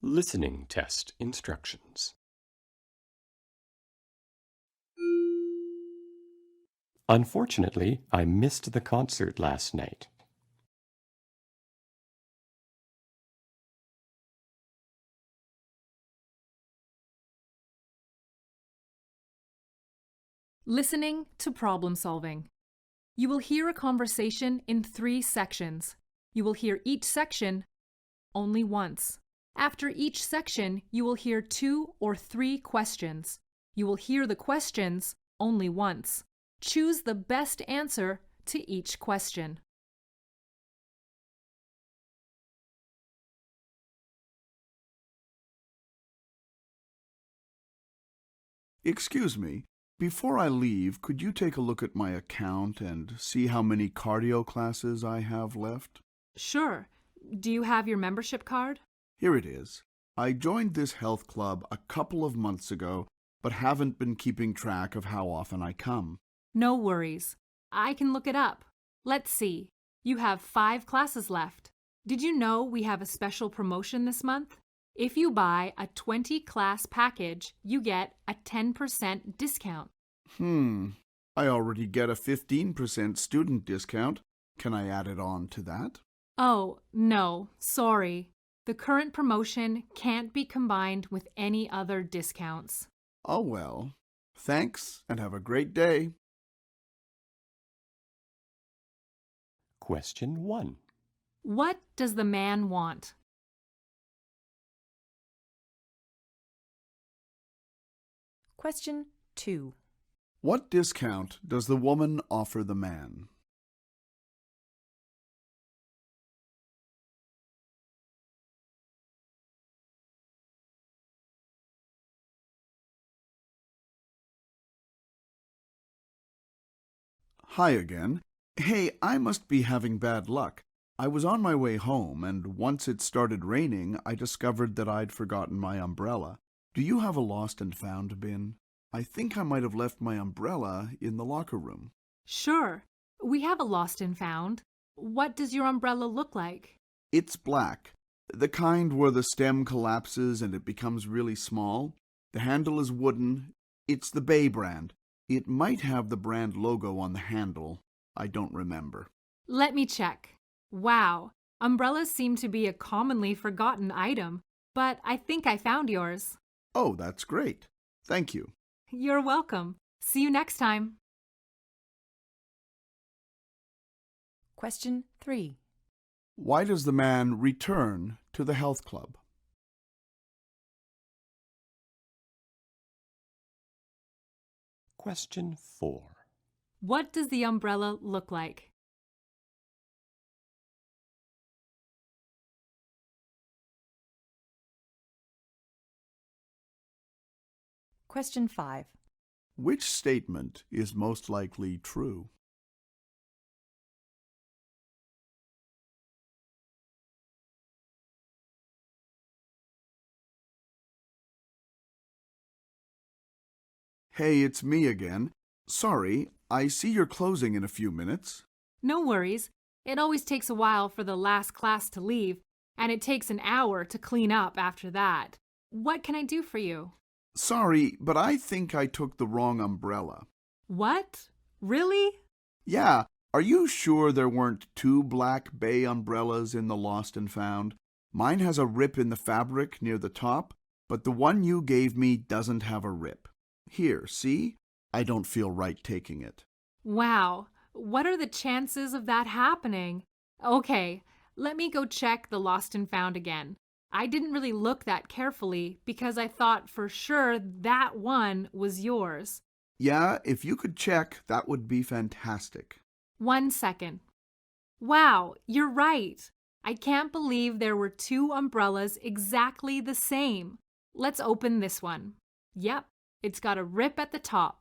Listening test instructions. Unfortunately, I missed the concert last night. Listening to problem solving. You will hear a conversation in 3 sections. You will hear each section only once. After each section, you will hear 2 or 3 questions. You will hear the questions only once. Choose the best answer to each question. Excuse me, before I leave, could you take a look at my account and see how many cardio classes I have left? Sure. Do you have your membership card? Here it is. I joined this health club a couple of months ago, but haven't been keeping track of how often I come. No worries. I can look it up. Let's see. You have 5 classes left. Did you know we have a special promotion this month? If you buy a 20-class package, you get a 10% discount. I already get a 15% student discount. Can I add it on to that? Oh, no, sorry. The current promotion can't be combined with any other discounts. Oh well. Thanks, and have a great day. Question 1. What does the man want? Question 2. What discount does the woman offer the man? Hi again. Hey, I must be having bad luck. I was on my way home, and once it started raining, I discovered that I'd forgotten my umbrella. Do you have a lost and found bin? I think I might have left my umbrella in the locker room. Sure. We have a lost and found. What does your umbrella look like? It's black, the kind where the stem collapses and it becomes really small. The handle is wooden. It's the Bay brand. It might have the brand logo on the handle. I don't remember. Let me check. Wow, umbrellas seem to be a commonly forgotten item, but I think I found yours. Oh, that's great. Thank you. You're welcome. See you next time. Question 3. Why does the man return to the health club? Question 4. What does the umbrella look like? Question 5. Which statement is most likely true? Hey, it's me again. Sorry, I see you're closing in a few minutes. No worries. It always takes a while for the last class to leave, and it takes an hour to clean up after that. What can I do for you? Sorry, but I think I took the wrong umbrella. What? Really? Yeah, are you sure there weren't 2 black Bay umbrellas in the lost and found? Mine has a rip in the fabric near the top, but the one you gave me doesn't have a rip. Here, see? I don't feel right taking it. Wow, what are the chances of that happening? Okay, let me go check the lost and found again. I didn't really look that carefully because I thought for sure that one was yours. Yeah, if you could check, that would be fantastic. 1 second. Wow, you're right. I can't believe there were 2 umbrellas exactly the same. Let's open this one. Yep, it's got a rip at the top.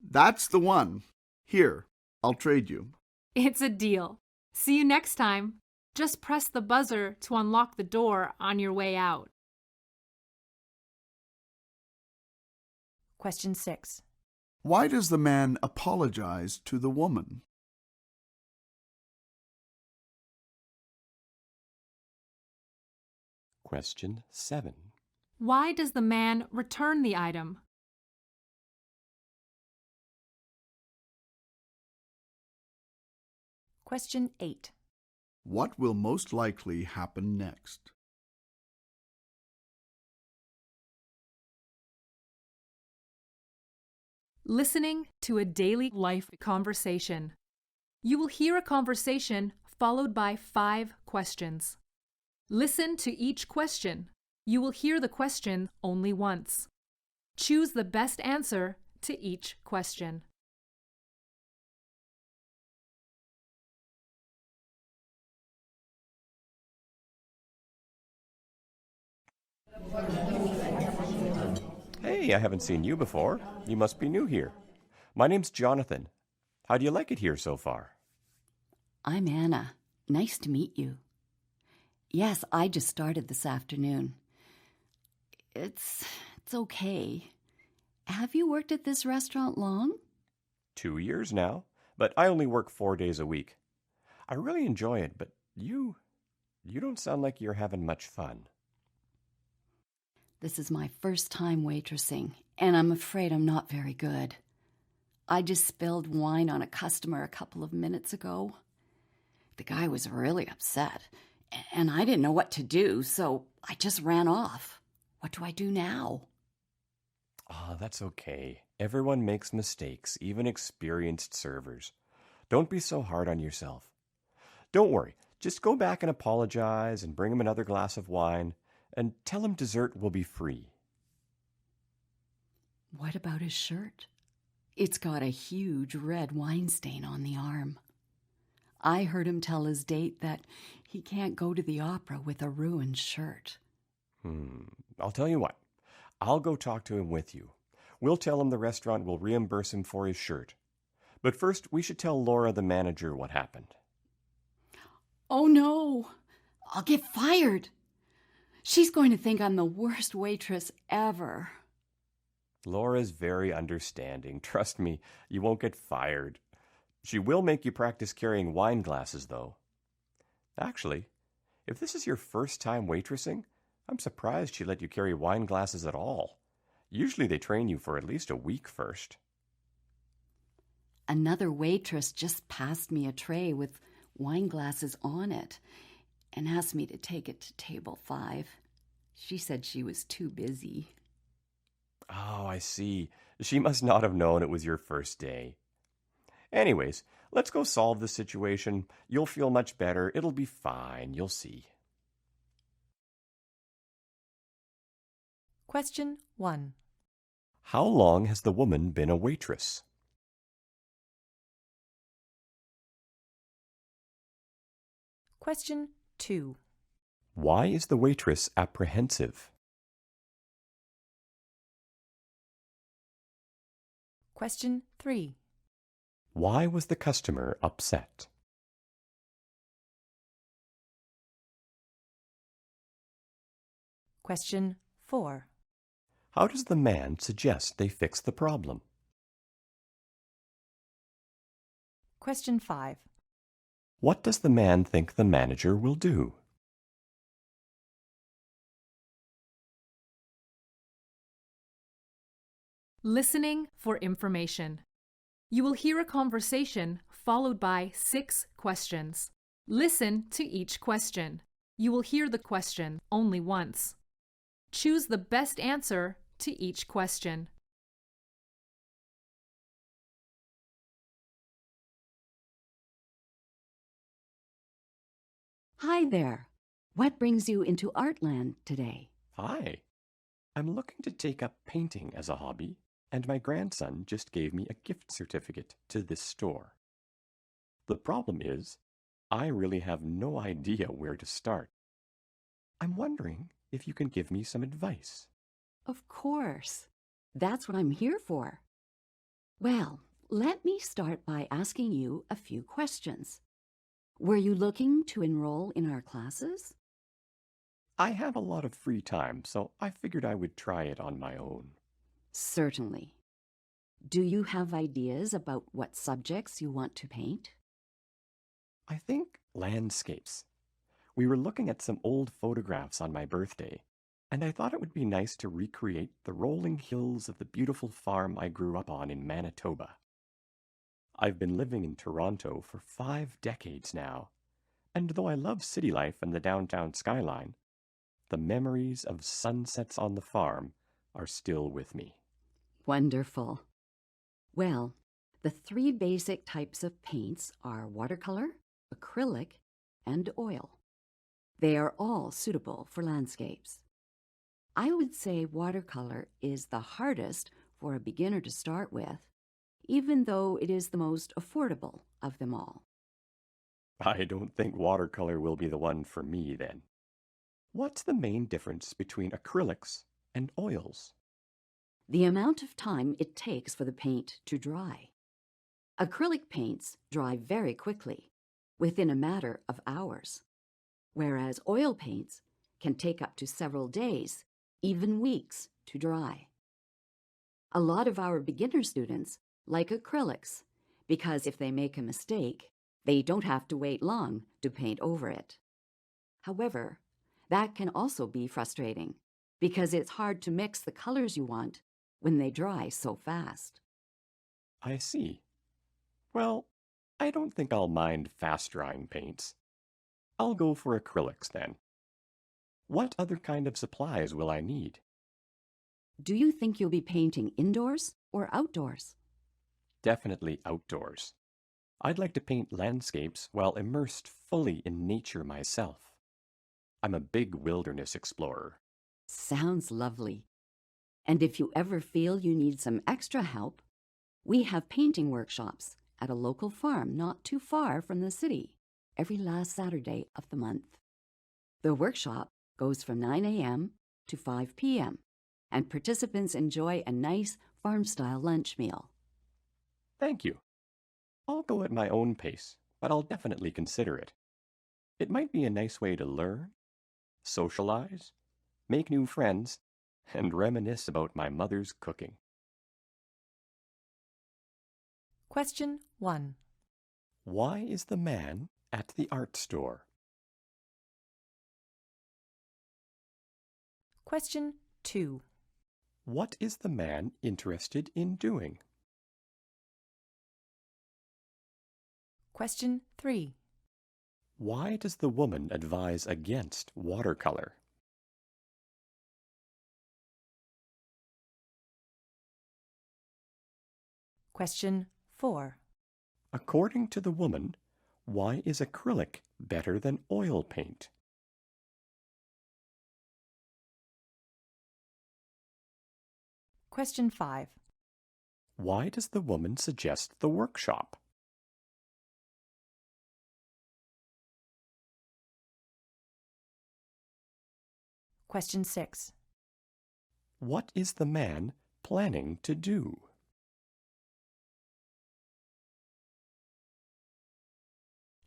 That's the one. Here, I'll trade you. It's a deal. See you next time. Just press the buzzer to unlock the door on your way out. Question 6. Why does the man apologize to the woman? Question 7. Why does the man return the item? Question 8. What will most likely happen next? Listening to a daily life conversation. You will hear a conversation followed by 5 questions. Listen to each question. You will hear the question only once. Choose the best answer to each question. Hey, I haven't seen you before. You must be new here. My name's Jonathan. How do you like it here so far? I'm Anna. Nice to meet you. Yes, I just started this afternoon. It's okay. Have you worked at this restaurant long? 2 years now, but I only work 4 days a week. I really enjoy it, but you don't sound like you're having much fun. This is my first time waitressing, and I'm afraid I'm not very good. I just spilled wine on a customer a couple of minutes ago. The guy was really upset, and I didn't know what to do, so I just ran off. What do I do now? That's okay. Everyone makes mistakes, even experienced servers. Don't be so hard on yourself. Don't worry. Just go back and apologize and bring him another glass of wine and tell him dessert will be free. What about his shirt? It's got a huge red wine stain on the arm. I heard him tell his date that he can't go to the opera with a ruined shirt. I'll tell you what. I'll go talk to him with you. We'll tell him the restaurant will reimburse him for his shirt. But first, we should tell Laura, the manager, what happened. Oh no! I'll get fired! She's going to think I'm the worst waitress ever. Laura's very understanding. Trust me, you won't get fired. She will make you practice carrying wine glasses, though. Actually, if this is your first time waitressing, I'm surprised she let you carry wine glasses at all. Usually they train you for at least a week first. Another waitress just passed me a tray with wine glasses on it and asked me to take it to table 5. She said she was too busy. Oh, I see. She must not have known it was your first day. Anyways, let's go solve the situation. You'll feel much better. It'll be fine. You'll see. Question 1. How long has the woman been a waitress? Question 2. Why is the waitress apprehensive? Question 3. Why was the customer upset? Question 4. How does the man suggest they fix the problem? Question 5. What does the man think the manager will do? Listening for information. You will hear a conversation followed by 6 questions. Listen to each question. You will hear the question only once. Choose the best answer to each question. Hi there. What brings you into Artland today? Hi. I'm looking to take up painting as a hobby, and my grandson just gave me a gift certificate to this store. The problem is, I really have no idea where to start. I'm wondering if you can give me some advice. Of course. That's what I'm here for. Well, let me start by asking you a few questions. Were you looking to enroll in our classes? I have a lot of free time, so I figured I would try it on my own. Certainly. Do you have ideas about what subjects you want to paint? I think landscapes. We were looking at some old photographs on my birthday, and I thought it would be nice to recreate the rolling hills of the beautiful farm I grew up on in Manitoba. I've been living in Toronto for 5 decades now, and though I love city life and the downtown skyline, the memories of sunsets on the farm are still with me. Wonderful. Well, the 3 basic types of paints are watercolor, acrylic, and oil. They are all suitable for landscapes. I would say watercolor is the hardest for a beginner to start with, even though it is the most affordable of them all. I don't think watercolor will be the one for me then. What's the main difference between acrylics and oils? The amount of time it takes for the paint to dry. Acrylic paints dry very quickly, within a matter of hours, whereas oil paints can take up to several days, even weeks, to dry. A lot of our beginner students like acrylics because if they make a mistake, they don't have to wait long to paint over it. However, that can also be frustrating because it's hard to mix the colors you want when they dry so fast. I see. Well, I don't think I'll mind fast-drying paints. I'll go for acrylics then. What other kind of supplies will I need? Do you think you'll be painting indoors or outdoors? Definitely outdoors. I'd like to paint landscapes while immersed fully in nature myself. I'm a big wilderness explorer. Sounds lovely. And if you ever feel you need some extra help, we have painting workshops at a local farm not too far from the city every last Saturday of the month. The workshop goes from 9 a.m. to 5 p.m., and participants enjoy a nice farm-style lunch meal. Thank you. I'll go at my own pace, but I'll definitely consider it. It might be a nice way to learn, socialize, make new friends, and reminisce about my mother's cooking. Question 1. Why is the man at the art store? Question 2. What is the man interested in doing? Question 3. Why does the woman advise against watercolor? Question 4. According to the woman, why is acrylic better than oil paint? Question 5. Why does the woman suggest the workshop? Question 6. What is the man planning to do?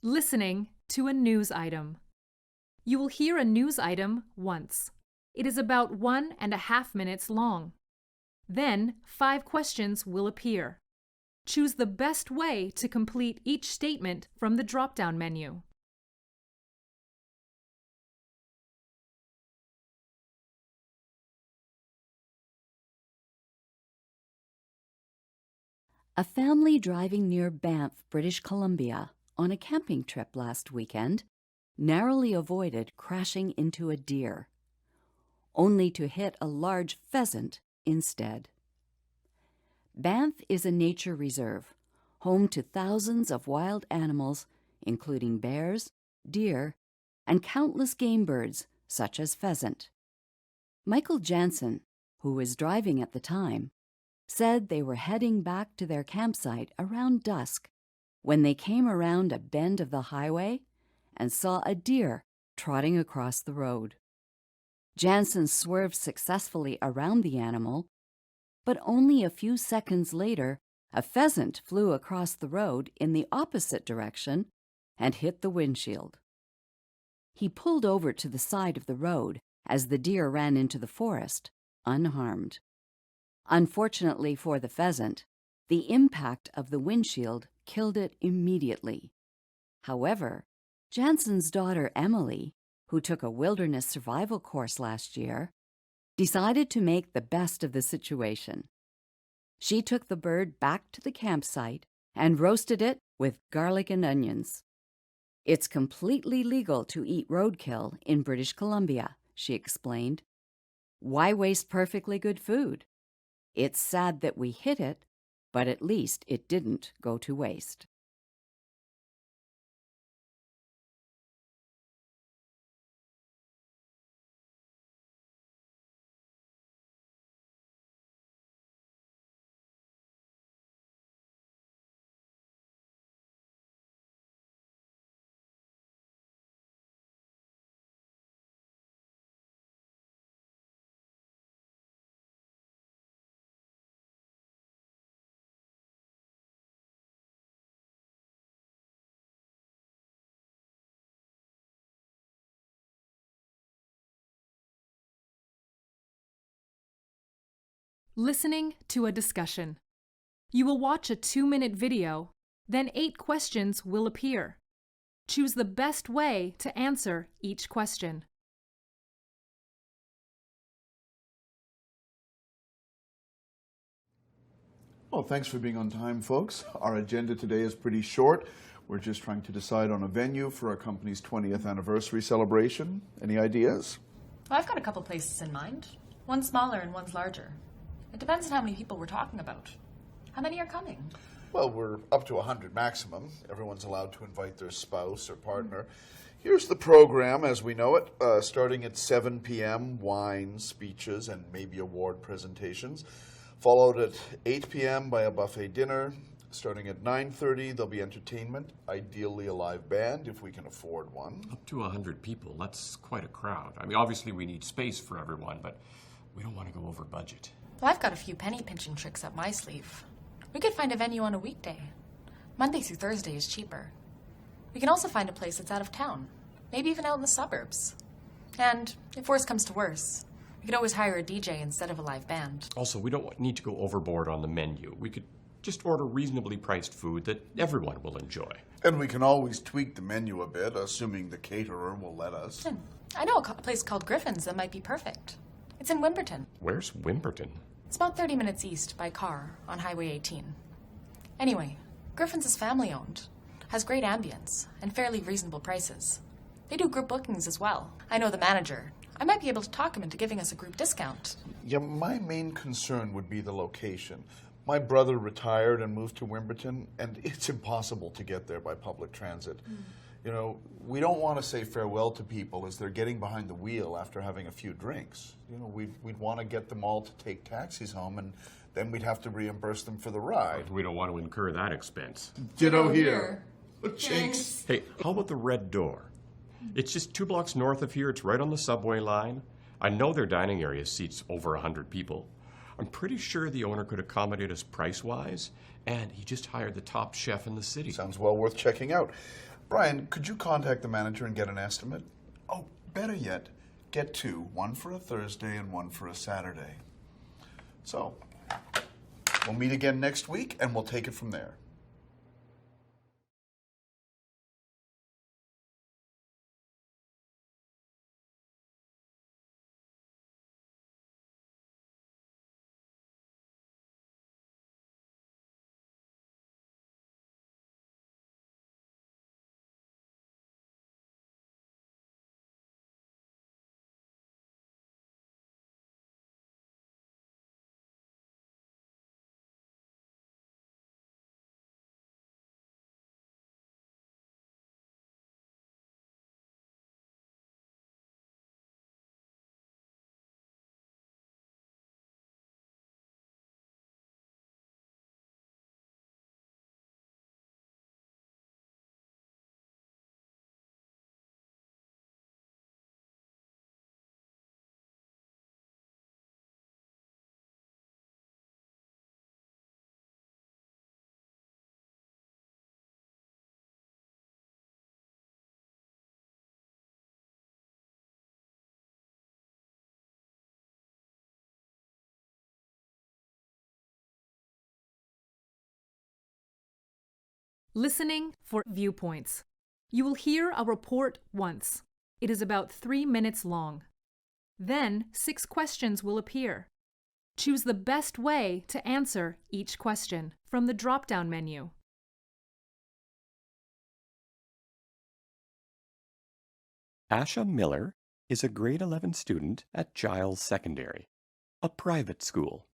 Listening to a news item. You will hear a news item once. It is about 1.5 minutes long. Then 5 questions will appear. Choose the best way to complete each statement from the drop-down menu. A family driving near Banff, British Columbia, on a camping trip last weekend narrowly avoided crashing into a deer, only to hit a large pheasant instead. Banff is a nature reserve, home to thousands of wild animals, including bears, deer, and countless game birds such as pheasant. Michael Jansen, who was driving at the time, said they were heading back to their campsite around dusk when they came around a bend of the highway and saw a deer trotting across the road. Jansen swerved successfully around the animal, but only a few seconds later, a pheasant flew across the road in the opposite direction and hit the windshield. He pulled over to the side of the road as the deer ran into the forest, unharmed. Unfortunately for the pheasant, the impact of the windshield killed it immediately. However, Jansen's daughter Emily, who took a wilderness survival course last year, decided to make the best of the situation. She took the bird back to the campsite and roasted it with garlic and onions. It's completely legal to eat roadkill in British Columbia, she explained. Why waste perfectly good food? It's sad that we hit it, but at least it didn't go to waste. Listening to a discussion. You will watch a 2-minute video, then 8 questions will appear. Choose the best way to answer each question. Well, thanks for being on time, folks. Our agenda today is pretty short. We're just trying to decide on a venue for our company's 20th anniversary celebration. Any ideas? Well, I've got a couple places in mind. One's smaller and one's larger. It depends on how many people we're talking about. How many are coming? Well, we're up to 100 maximum. Everyone's allowed to invite their spouse or partner. Here's the program as we know it. Starting at 7 p.m., wine, speeches, and maybe award presentations. Followed at 8 p.m. by a buffet dinner. Starting at 9:30, there'll be entertainment, ideally a live band if we can afford one. Up to 100 people, that's quite a crowd. I mean, obviously we need space for everyone, but we don't want to go over budget. Well, I've got a few penny pinching tricks up my sleeve. We could find a venue on a weekday. Monday through Thursday is cheaper. We can also find a place that's out of town, maybe even out in the suburbs. And if worse comes to worse, we could always hire a DJ instead of a live band. Also, we don't need to go overboard on the menu. We could just order reasonably priced food that everyone will enjoy. And we can always tweak the menu a bit, assuming the caterer will let us. I know a place called Griffin's that might be perfect. It's in Wimberton. Where's Wimberton? It's about 30 minutes east by car on Highway 18. Anyway, Griffin's is family-owned, has great ambience, and fairly reasonable prices. They do group bookings as well. I know the manager. I might be able to talk him into giving us a group discount. Yeah, my main concern would be the location. My brother retired and moved to Wimberton, and it's impossible to get there by public transit. You know, we don't want to say farewell to people as they're getting behind the wheel after having a few drinks. You know, we'd want to get them all to take taxis home, and then we'd have to reimburse them for the ride. We don't want to incur that expense. Ditto here. Jinx. Hey, how about the Red Door? It's just 2 blocks north of here. It's right on the subway line. I know their dining area seats over 100 people. I'm pretty sure the owner could accommodate us price-wise, and he just hired the top chef in the city. Sounds well worth checking out. Brian, could you contact the manager and get an estimate? Oh, better yet, get 2, one for a Thursday and one for a Saturday. So, we'll meet again next week, and we'll take it from there. Listening for viewpoints. You will hear a report once. It is about 3 minutes long. Then 6 questions will appear. Choose the best way to answer each question from the drop-down menu. Asha Miller is a grade 11 student at Giles Secondary, a private school.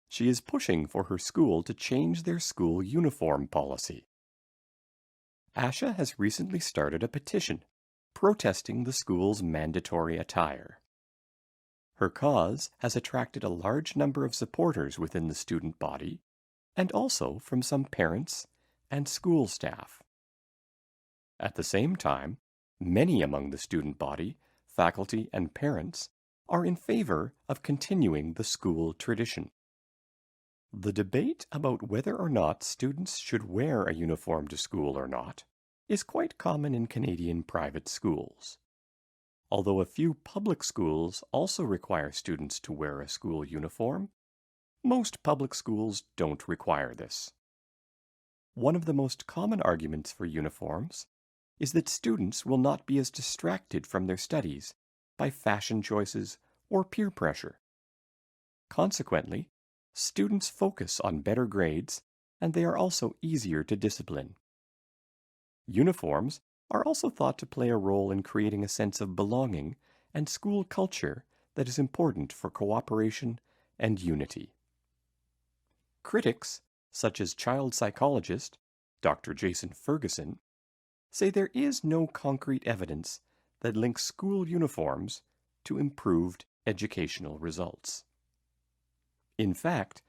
She is pushing for her school to change their school uniform policy. Asha has recently started a petition protesting the school's mandatory attire. Her cause has attracted a large number of supporters within the student body and also from some parents and school staff. At the same time, many among the student body, faculty, and parents are in favor of continuing the school tradition. The debate about whether or not students should wear a uniform to school or not is quite common in Canadian private schools. Although a few public schools also require students to wear a school uniform, most public schools don't require this. One of the most common arguments for uniforms is that students will not be as distracted from their studies by fashion choices or peer pressure. Consequently, students focus on better grades, and they are also easier to discipline. Uniforms are also thought to play a role in creating a sense of belonging and school culture that is important for cooperation and unity. Critics, such as child psychologist Dr. Jason Ferguson, say there is no concrete evidence that links school uniforms to improved educational results. In fact,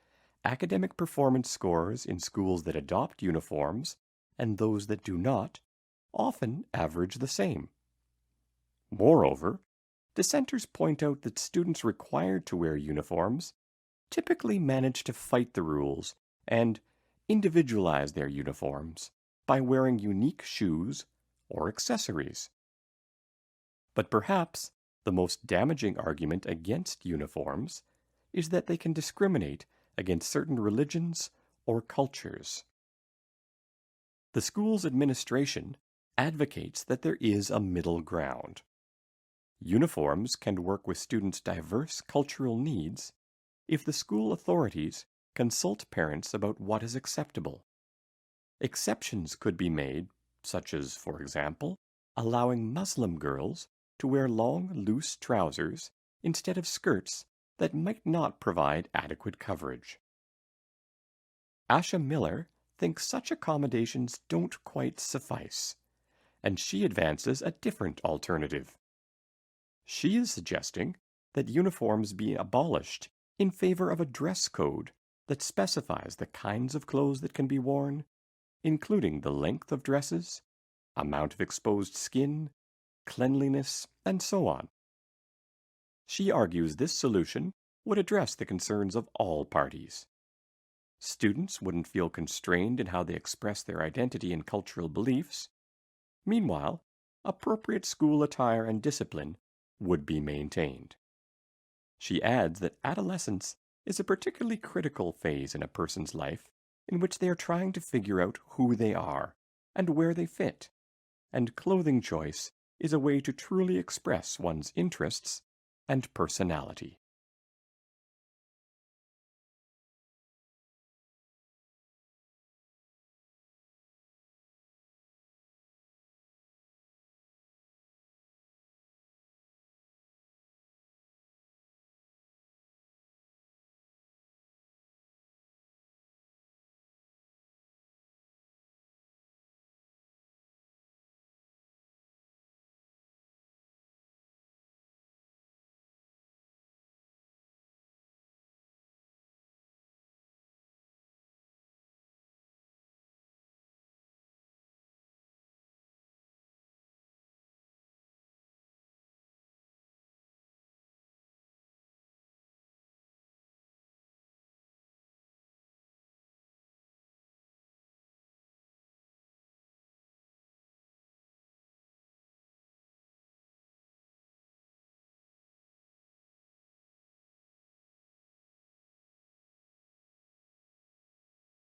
academic performance scores in schools that adopt uniforms and those that do not often average the same. Moreover, dissenters point out that students required to wear uniforms typically manage to fight the rules and individualize their uniforms by wearing unique shoes or accessories. But perhaps the most damaging argument against uniforms is that they can discriminate against certain religions or cultures. The school's administration advocates that there is a middle ground. Uniforms can work with students' diverse cultural needs if the school authorities consult parents about what is acceptable. Exceptions could be made, such as, for example, allowing Muslim girls to wear long, loose trousers instead of skirts that might not provide adequate coverage. Asha Miller thinks such accommodations don't quite suffice, and she advances a different alternative. She is suggesting that uniforms be abolished in favor of a dress code that specifies the kinds of clothes that can be worn, including the length of dresses, amount of exposed skin, cleanliness, and so on. She argues this solution would address the concerns of all parties. Students wouldn't feel constrained in how they express their identity and cultural beliefs. Meanwhile, appropriate school attire and discipline would be maintained. She adds that adolescence is a particularly critical phase in a person's life in which they are trying to figure out who they are and where they fit, and clothing choice is a way to truly express one's interests and personality.